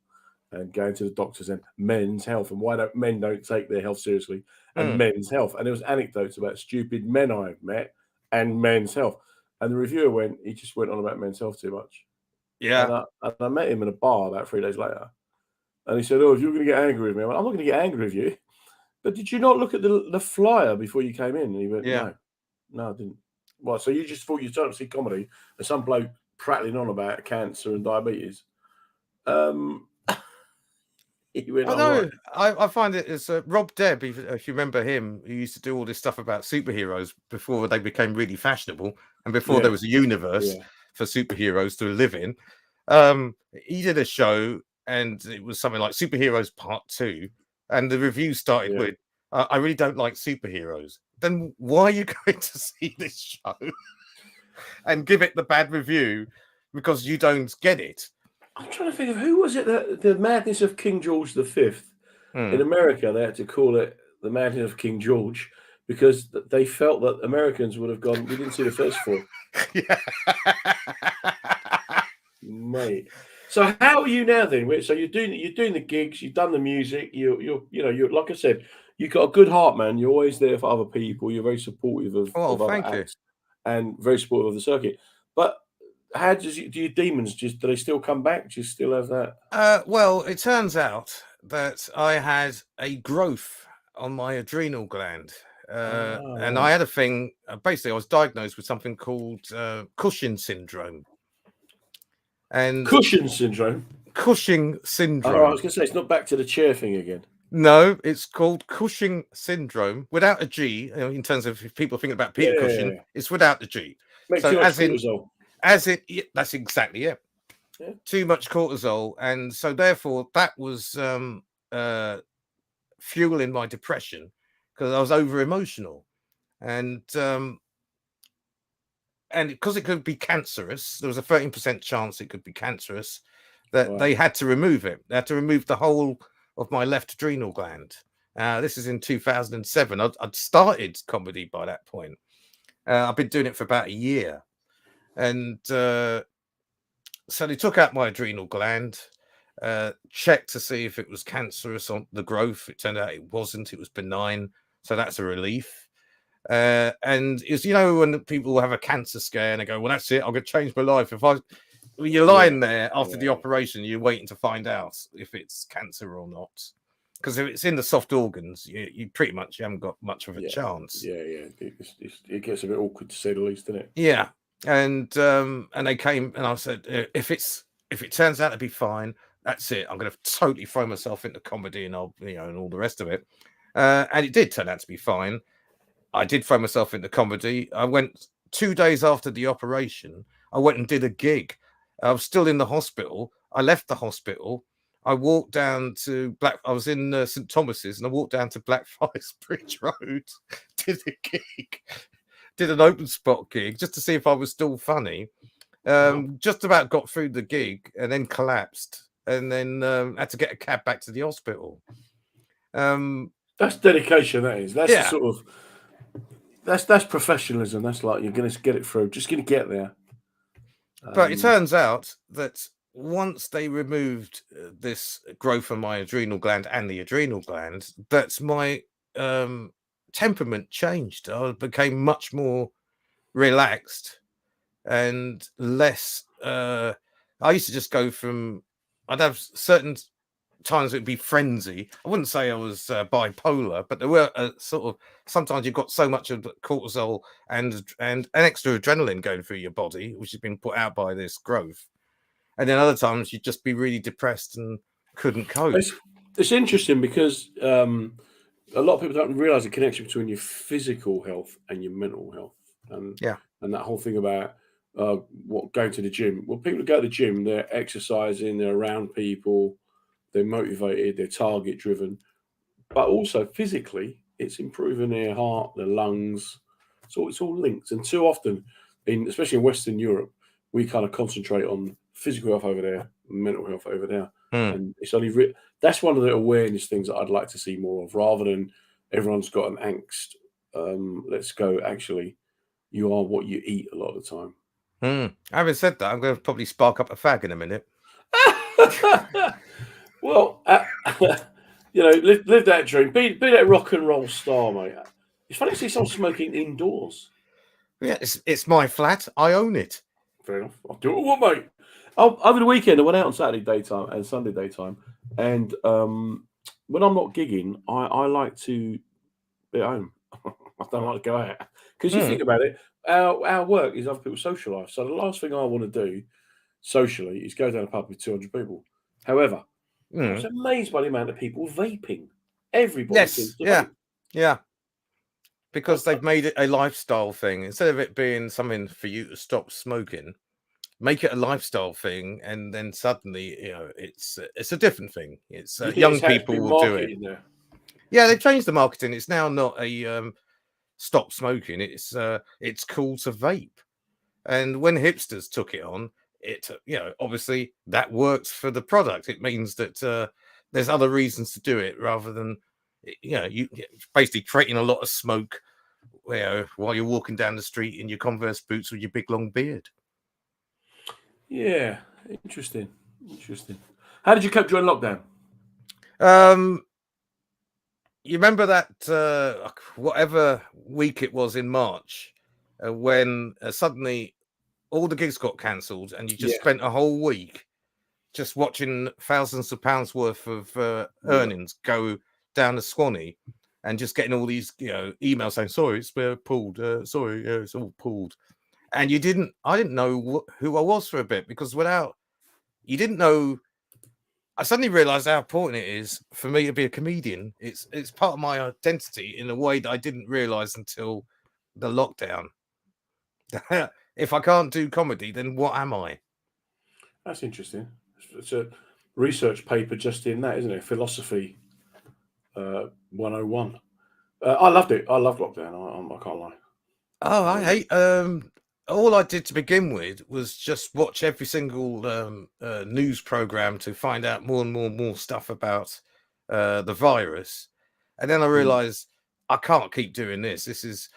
and going to the doctors and men's health and why men don't take their health seriously and men's health. And there was anecdotes about stupid men I've met and men's health. And the reviewer he just went on about men's health too much. Yeah. And I met him in a bar about 3 days later. And he said, "Oh, if you're going to get angry with me," I went, "I'm not going to get angry with you. But did you not look at the flyer before you came in?" And he went, "No, I didn't." Well, so you just thought you turned up to see comedy and some bloke prattling on about cancer and diabetes. He went, I know. Right. I find it as Rob Debb, if you remember him, who used to do all this stuff about superheroes before they became really fashionable and before there was a universe for superheroes to live in. He did a show. And it was something like Superheroes Part 2. And the review started with, "I really don't like superheroes." Then why are you going to see this show and give it the bad review because you don't get it? I'm trying to think of who was it that the madness of King George V in America, they had to call it the manhood of King George, because they felt that Americans would have gone. We didn't see the first four, Yeah. mate. So how are you now then? So you're doing the gigs, you've done the music, you're like I said, you've got a good heart, man. You're always there for other people. You're very supportive Oh, of other thank you. acts and very supportive of the circuit. But how do your demons do they still come back? Do you still have that? Well, it turns out that I had a growth on my adrenal gland. And I Right. had a thing, basically, I was diagnosed with something called Cushing Syndrome. And Cushing syndrome. Cushing Oh, I Syndrome. was going to say it's not back to the chair thing again. No, it's called Cushing Syndrome without a G. In terms of if people thinking about Peter Cushing, it's without the G. Make So too much cortisol. that's exactly it. Yeah. Too much cortisol, and so therefore that was fueling my depression because I was over emotional, and because it could be cancerous, there was a 13% chance it could be cancerous. That they had to remove it. They had to remove the whole of my left adrenal gland. This is in 2007. I'd started comedy by that point. I've been doing it for about a year, and so they took out my adrenal gland, checked to see if it was cancerous on the growth. It turned out it wasn't. It was benign, so that's a relief. And it's when people have a cancer scare and they go, "Well, that's it. I'm going to change my life." You're lying there after the operation, you're waiting to find out if it's cancer or not. Because if it's in the soft organs, you pretty much haven't got much of a chance. Yeah. It gets a bit awkward to say the least, doesn't it? Yeah, and they came and I said, if it turns out to be fine, that's it. I'm going to totally throw myself into comedy and and all the rest of it. And it did turn out to be fine. I did throw myself into comedy. I went 2 days after the operation. I went and did a gig. I was still in the hospital. I left the hospital. I walked down to I was in St. Thomas's, and I walked down to Blackfriars Bridge Road, did a gig, did an open spot gig just to see if I was still funny. Just about got through the gig and then collapsed, and then had to get a cab back to the hospital. That's dedication. That is. That's the sort of. That's professionalism. That's like you're going to get it through. Just going to get there. But it turns out that once they removed this growth on my adrenal gland and the adrenal gland, that my temperament changed. I became much more relaxed and less. I used to just go from. I'd have certain times it'd be frenzy. I wouldn't say I was bipolar, but there were sort of sometimes you've got so much of cortisol and an extra adrenaline going through your body, which has been put out by this growth, and then other times you'd just be really depressed and couldn't cope. It's interesting because a lot of people don't realize the connection between your physical health and your mental health, and that whole thing about going to the gym. Well, people who go to the gym, they're exercising, they're around people. They're motivated, they're target driven, but also physically, it's improving their heart, their lungs. So it's all linked. And too often, especially in Western Europe, we kind of concentrate on physical health over there, mental health over there. And it's only that's one of the awareness things that I'd like to see more of, rather than everyone's got an angst. Let's go. Actually, you are what you eat a lot of the time. Having said that, I'm going to probably spark up a fag in a minute. Well, live that dream. Be that rock and roll star, mate. It's funny to see someone smoking indoors. Yeah, it's my flat. I own it. Fair enough. I'll do what, mate. Over the weekend, I went out on Saturday daytime and Sunday daytime, and when I'm not gigging, I like to be at home. I don't like to go out because you think about it. Our work is other people's social life. So the last thing I want to do socially is go down a pub with 200 people. However, I was amazed by the amount of people vaping. Everybody seems to vape. Yeah. Because they've made it a lifestyle thing. Instead of it being something for you to stop smoking, make it a lifestyle thing, and then suddenly, it's a different thing. It's young people will do it. There? Yeah, they've changed the marketing. It's now not a stop smoking. It's cool to vape. And when hipsters took it on, obviously that works for the product. It means that there's other reasons to do it rather than you basically creating a lot of smoke, while you're walking down the street in your Converse boots with your big long beard. Yeah, interesting. How did you cope during lockdown? You remember that whatever week it was in March, when suddenly all the gigs got cancelled, and you just spent a whole week just watching thousands of pounds worth of earnings go down the Swanee, and just getting all these emails saying sorry, it's pulled, sorry, it's all pulled, and I didn't know who I was for a bit, because you didn't know. I suddenly realized how important it is for me to be a comedian. It's part of my identity in a way that I didn't realize until the lockdown. If I can't do comedy, then what am I? That's interesting. It's a research paper just in that, isn't it? Philosophy 101. I loved it. I loved lockdown. I can't lie. Oh, I hate. All I did to begin with was just watch every single news program to find out more and more stuff about the virus, and then I realized I can't keep doing this. This is,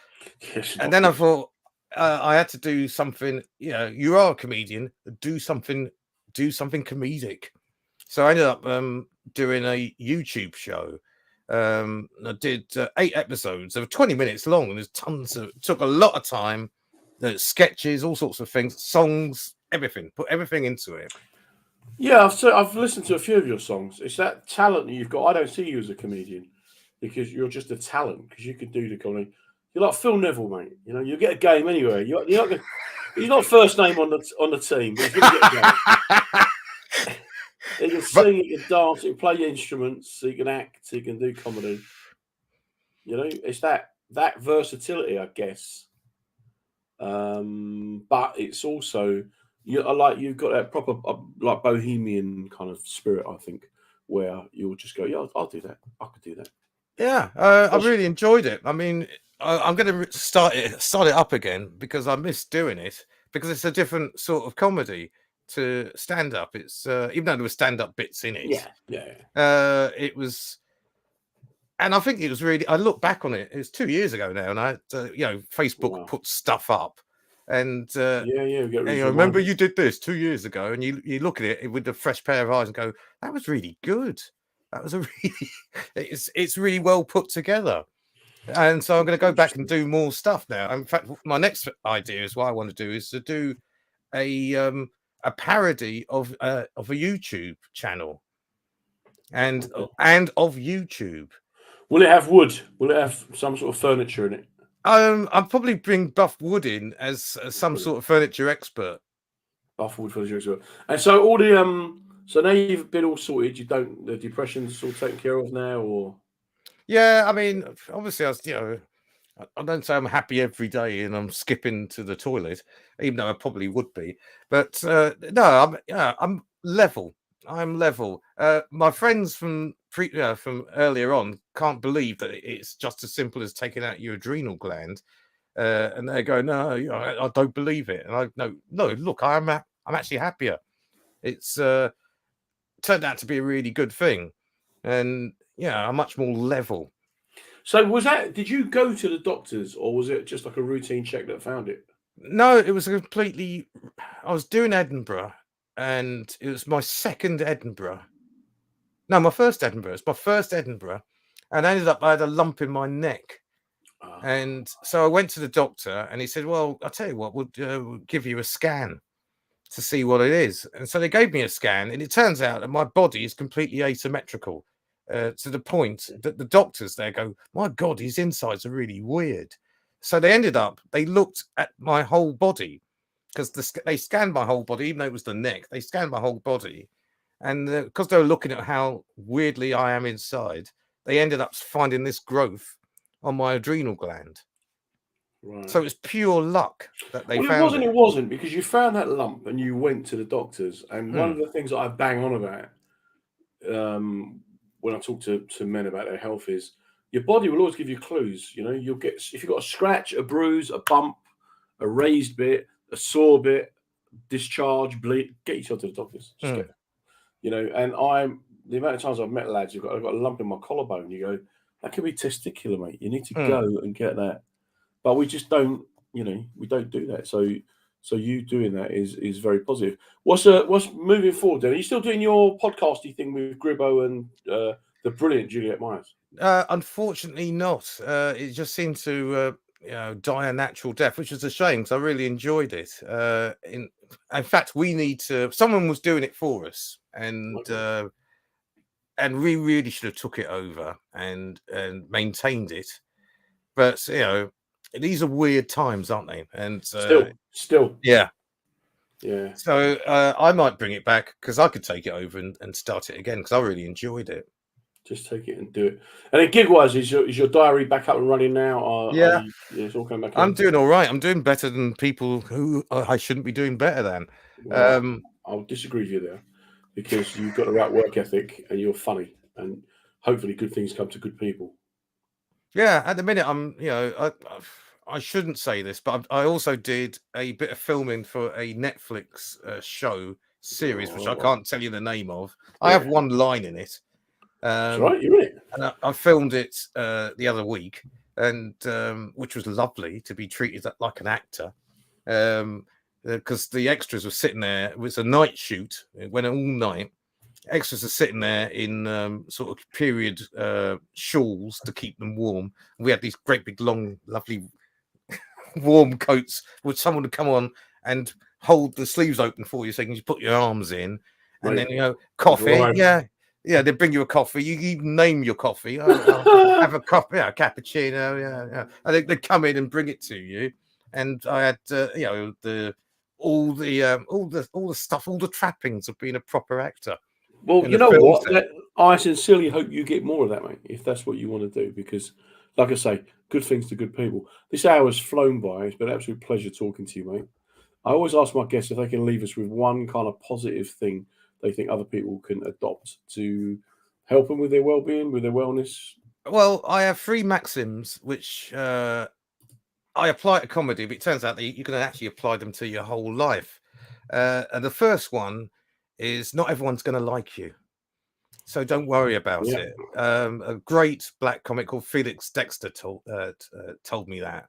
and then I thought I had to do something. You are a comedian. Do something comedic. So I ended up doing a YouTube show. I did 8 episodes. They were 20 minutes long, and there's it took a lot of time. Sketches, all sorts of things, songs, everything. Put everything into it. Yeah, I've listened to a few of your songs. It's that talent that you've got. I don't see you as a comedian because you're just a talent. Because you could do the comedy. You're like Phil Neville, mate. You get a game anywhere. He's not first name on the team, but he's going to get a game. He can sing, he can dance, he can play instruments, he can act, he can do comedy. It's that versatility, I guess. But it's also you've got that proper like bohemian kind of spirit, I think, where you'll just go, yeah, I'll do that. I could do that. Yeah, I really enjoyed it. I mean, I'm going to start it up again because I miss doing it, because it's a different sort of comedy to stand up. It's even though there were stand up bits in it. Yeah. It was. And I think it was really. I look back on it. It was 2 years ago now, and Facebook put stuff up, and remember you did this 2 years ago, and you look at it with a fresh pair of eyes and go, that was really good. That was it's really well put together. And so I'm going to go back and do more stuff now. In fact, my next idea is what I want to do is to do a parody of a YouTube channel and of YouTube. Will it have wood? Will it have some sort of furniture in it? I'll probably bring Buff Wood in as some sort of furniture expert. Buff Wood furniture expert. And so all the so now you've been all sorted. The depression's all taken care of now, or? Yeah, I mean, obviously, I don't say I'm happy every day and I'm skipping to the toilet, even though I probably would be. But no, I'm level. I'm level. My friends from earlier on can't believe that it's just as simple as taking out your adrenal gland, and they go, "No, I don't believe it." And I no, look, I'm actually happier. It's turned out to be a really good thing, and I'm much more level. So did you go to the doctors, or was it just like a routine check that found it? No, it was I was doing Edinburgh, and it was my second Edinburgh. No, my first Edinburgh. It's my first Edinburgh, and I had a lump in my neck. And so I went to the doctor, and he said, "Well, I'll tell you what, we'll give you a scan to see what it is." And so they gave me a scan, and it turns out that my body is completely asymmetrical. To the point that the doctors there go, "My God, his insides are really weird." So they looked at my whole body, because they scanned my whole body, even though it was the neck. They scanned my whole body, and because they were looking at how weirdly I am inside, they ended up finding this growth on my adrenal gland. Right. So it was pure luck that they found it. It wasn't, because you found that lump and you went to the doctors. And one of the things that I bang on about when I talk to men about their health is your body will always give you clues. You'll get, if you've got a scratch, a bruise, a bump, a raised bit, a sore bit, discharge, bleed, get yourself to the doctors. Just get, and the amount of times I've met lads who've got a lump in my collarbone, you go, that could be testicular, mate. You need to go and get that. But we just don't, we don't do that. So you doing that is very positive. What's moving forward then? Are you still doing your podcasty thing with Gribbo and the brilliant Juliet Myers? Unfortunately not. It just seemed to die a natural death, which is a shame because I really enjoyed it. In fact, someone was doing it for us, and we really should have took it over and maintained it. But these are weird times, aren't they? And still, yeah. So I might bring it back because I could take it over and start it again because I really enjoyed it. Just take it and do it. And then gig-wise, is your diary back up and running now? It's all coming back. I'm doing all right. I'm doing better than people who I shouldn't be doing better than. Well, I'll disagree with you there because you've got the right work ethic and you're funny, and hopefully good things come to good people. Yeah, at the minute, I shouldn't say this, but I also did a bit of filming for a Netflix show series, which I can't tell you the name of. I have one line in it. That's right, you're in it. And I filmed it the other week, and which was lovely to be treated like an actor, because the extras were sitting there. It was a night shoot. It went all night. Extras are sitting there in sort of period shawls to keep them warm. We had these great big long, lovely warm coats, which someone would come on and hold the sleeves open for you, so you can just put your arms in, and then coffee. Right. Yeah, they bring you a coffee. You even name your coffee. I'll have a coffee, a cappuccino. Yeah. And they come in and bring it to you. And I had, all the stuff, all the trappings of being a proper actor. Well, you know what? I sincerely hope you get more of that, mate. If that's what you want to do, because, like I say, good things to good people. This hour's flown by. It's been an absolute pleasure talking to you, mate. I always ask my guests if they can leave us with one kind of positive thing they think other people can adopt to help them with their well-being, with their wellness. Well, I have 3 maxims which I apply to comedy, but it turns out that you can actually apply them to your whole life. And the first one is not everyone's going to like you, so don't worry about it. A great black comic called Felix Dexter told me that,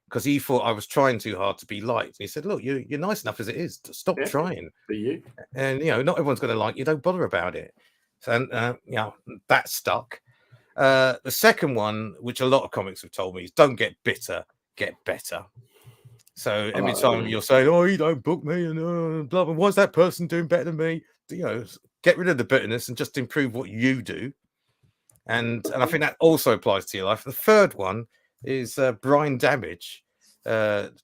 because he thought I was trying too hard to be liked. And he said, look, you're nice enough as it is. Stop trying. For you. And, not everyone's going to like you. Don't bother about it. So, that stuck. The second one, which a lot of comics have told me, is don't get bitter, get better. So every time you're saying, oh, you don't book me and blah, blah, why's that person doing better than me? Get rid of the bitterness and just improve what you do. And I think that also applies to your life. The third one is Brian Damage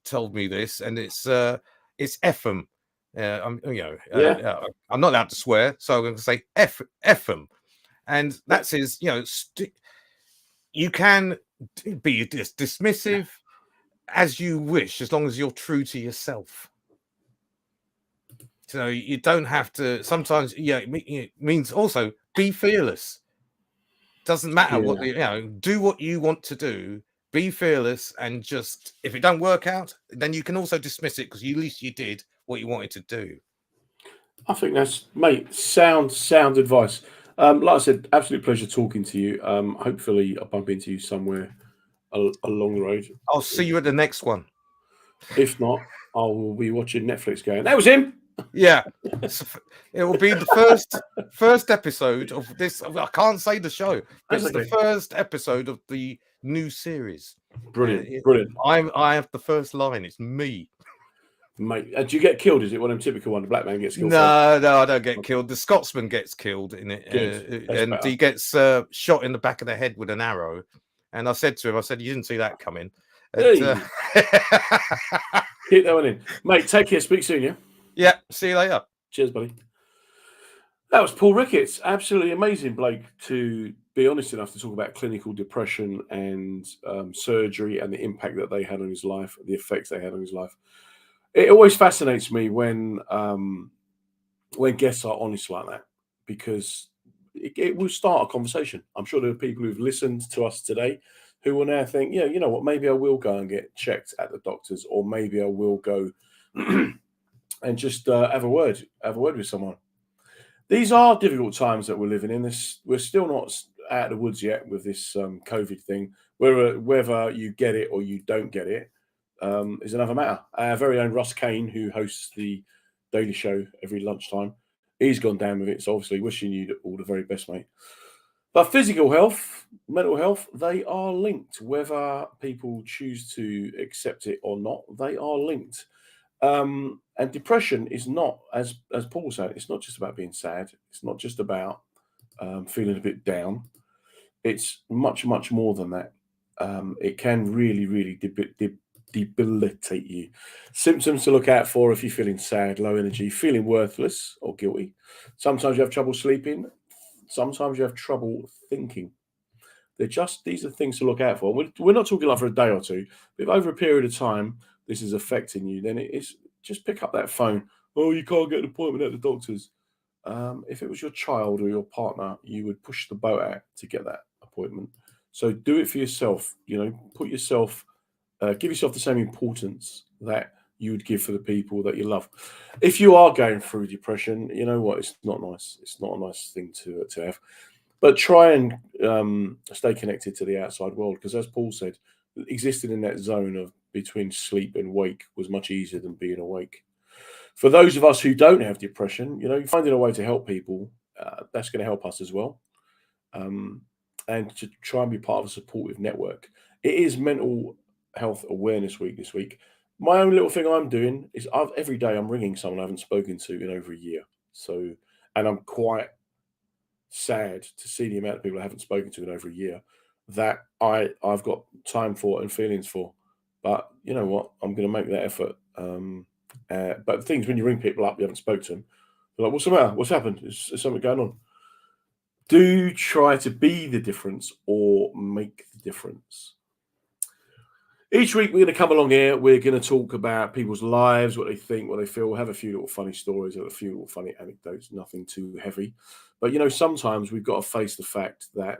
told me this, and it's Ephraim. I'm not allowed to swear, so I'm going to say Ephraim, and that's his. You can be dismissive as you wish, as long as you're true to yourself. So you don't have to. Sometimes, it means also be fearless. Doesn't matter what do what you want to do. Be fearless, and just if it don't work out, then you can also dismiss it because at least you did what you wanted to do. I think that's, mate, sound advice. Like I said, absolute pleasure talking to you. Hopefully, I'll bump into you somewhere along the road. I'll see you at the next one. If not, I will be watching Netflix going, that was him. Yeah, it will be the first episode of this. I can't say the show, but it's the first episode of the new series. Brilliant. I have the first line. It's me, mate. Do you get killed? Is it one of them typical one? The black man gets killed. No, I don't get killed. The Scotsman gets killed in it, and better. He gets shot in the back of the head with an arrow. And I said to him, you didn't see that coming. Hey. Keep that one in, mate. Take care. Speak soon, yeah. Yeah, see you later. Cheers, buddy. That was Paul Ricketts. Absolutely amazing bloke to be honest enough to talk about clinical depression and surgery and the impact that they had on his life, the effects they had on his life. It always fascinates me when guests are honest like that, because it will start a conversation. I'm sure there are people who've listened to us today who will now think, you know what, maybe I will go and get checked at the doctors, or maybe I will go and just have a word with someone. These are difficult times that we're living in. We're still not out of the woods yet with this COVID thing. Whether you get it or you don't get it is another matter. Our very own Russ Kane, who hosts the Daily Show every lunchtime, he's gone down with it. So obviously wishing you all the very best, mate. But physical health, mental health, they are linked. Whether people choose to accept it or not, they are linked. And depression is not, as Paul said, it's not just about being sad. It's not just about feeling a bit down. It's much, much more than that. It can really, really debilitate you. Symptoms to look out for if you're feeling sad, low energy, feeling worthless or guilty. Sometimes you have trouble sleeping. Sometimes you have trouble thinking. These are things to look out for. We're not talking like for a day or two, but if over a period of time this is affecting you, then it is just pick up that phone. Oh, you can't get an appointment at the doctor's. If it was your child or your partner, you would push the boat out to get that appointment. So do it for yourself. Put yourself, give yourself the same importance that you would give for the people that you love. If you are going through depression, you know what? It's not nice. It's not a nice thing to have. But try and stay connected to the outside world, because as Paul said, existing in that zone of between sleep and wake was much easier than being awake. For those of us who don't have depression, finding a way to help people, that's going to help us as well. And to try and be part of a supportive network. It is Mental Health Awareness Week this week. My own little thing I'm doing is every day I'm ringing someone I haven't spoken to in over a year. And I'm quite sad to see the amount of people I haven't spoken to in over a year that I've got time for and feelings for. But you know what? I'm going to make that effort. But the thing is, when you ring people up, you haven't spoken to them, they're like, what's the matter? What's happened? Is something going on? Do try to be the difference or make the difference. Each week we're going to come along here. We're going to talk about people's lives, what they think, what they feel. We'll have a few little funny stories, a few little funny anecdotes, nothing too heavy. But, sometimes we've got to face the fact that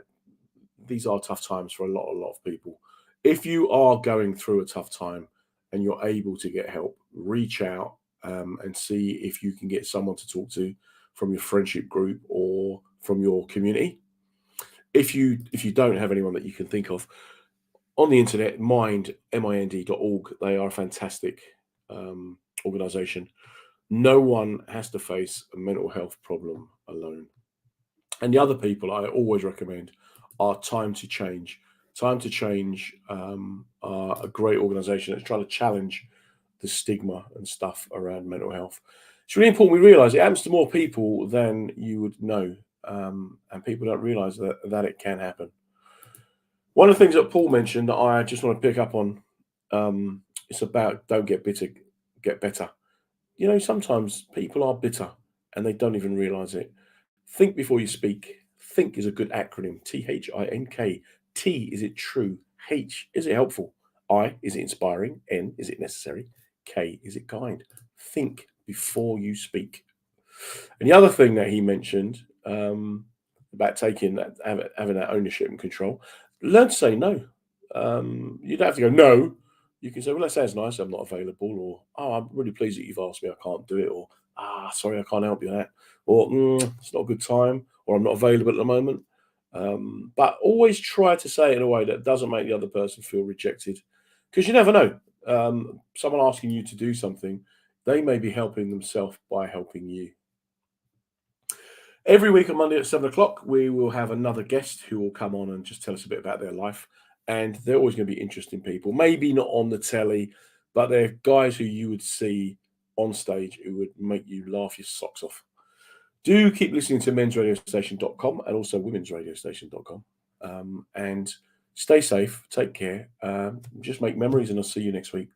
these are tough times for a lot of people. If you are going through a tough time and you're able to get help, reach out and see if you can get someone to talk to from your friendship group or from your community. If you don't have anyone that you can think of, on the internet, mind.org, they are a fantastic organization. No one has to face a mental health problem alone. And the other people I always recommend are Time to Change. Time to Change are a great organization that's trying to challenge the stigma and stuff around mental health. It's really important we realize it happens to more people than you would know. And people don't realize that it can happen. One of the things that Paul mentioned that I just want to pick up on, it's about don't get bitter, get better. Sometimes people are bitter and they don't even realize it. Think before you speak. Think is a good acronym. THINK. T, is it true? H, is it helpful? I, is it inspiring? N, is it necessary? K, is it kind? Think before you speak. And the other thing that he mentioned about taking that, having that ownership and control, learn to say no. You don't have to go no. You can say, well, that sounds nice, I'm not available, or I'm really pleased that you've asked me, I can't do it, or sorry, I can't help you with that, or it's not a good time, or I'm not available at the moment. But always try to say it in a way that doesn't make the other person feel rejected, because you never know. Someone asking you to do something, they may be helping themselves by helping you. Every week on Monday at 7 o'clock, we will have another guest who will come on and just tell us a bit about their life. And they're always going to be interesting people. Maybe not on the telly, but they're guys who you would see on stage who would make you laugh your socks off. Do keep listening to mensradiostation.com and also womensradiostation.com. And stay safe, take care, just make memories, and I'll see you next week.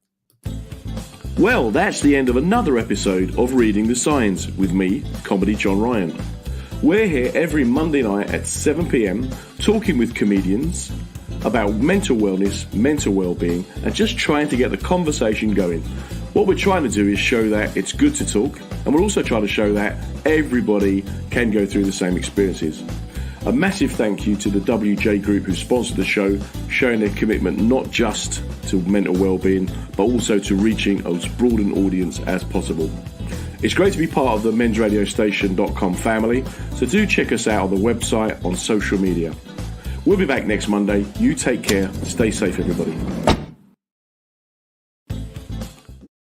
Well, that's the end of another episode of Reading the Signs with me, Comedy John Ryan. We're here every Monday night at 7 p.m. talking with comedians about mental wellness, mental well-being, and just trying to get the conversation going. What we're trying to do is show that it's good to talk, and we're also trying to show that everybody can go through the same experiences. A massive thank you to the WJ Group who sponsored the show, showing their commitment not just to mental well-being, but also to reaching as broad an audience as possible. It's great to be part of the mensradiostation.com family, so do check us out on the website, on social media. We'll be back next Monday. You take care. Stay safe, everybody.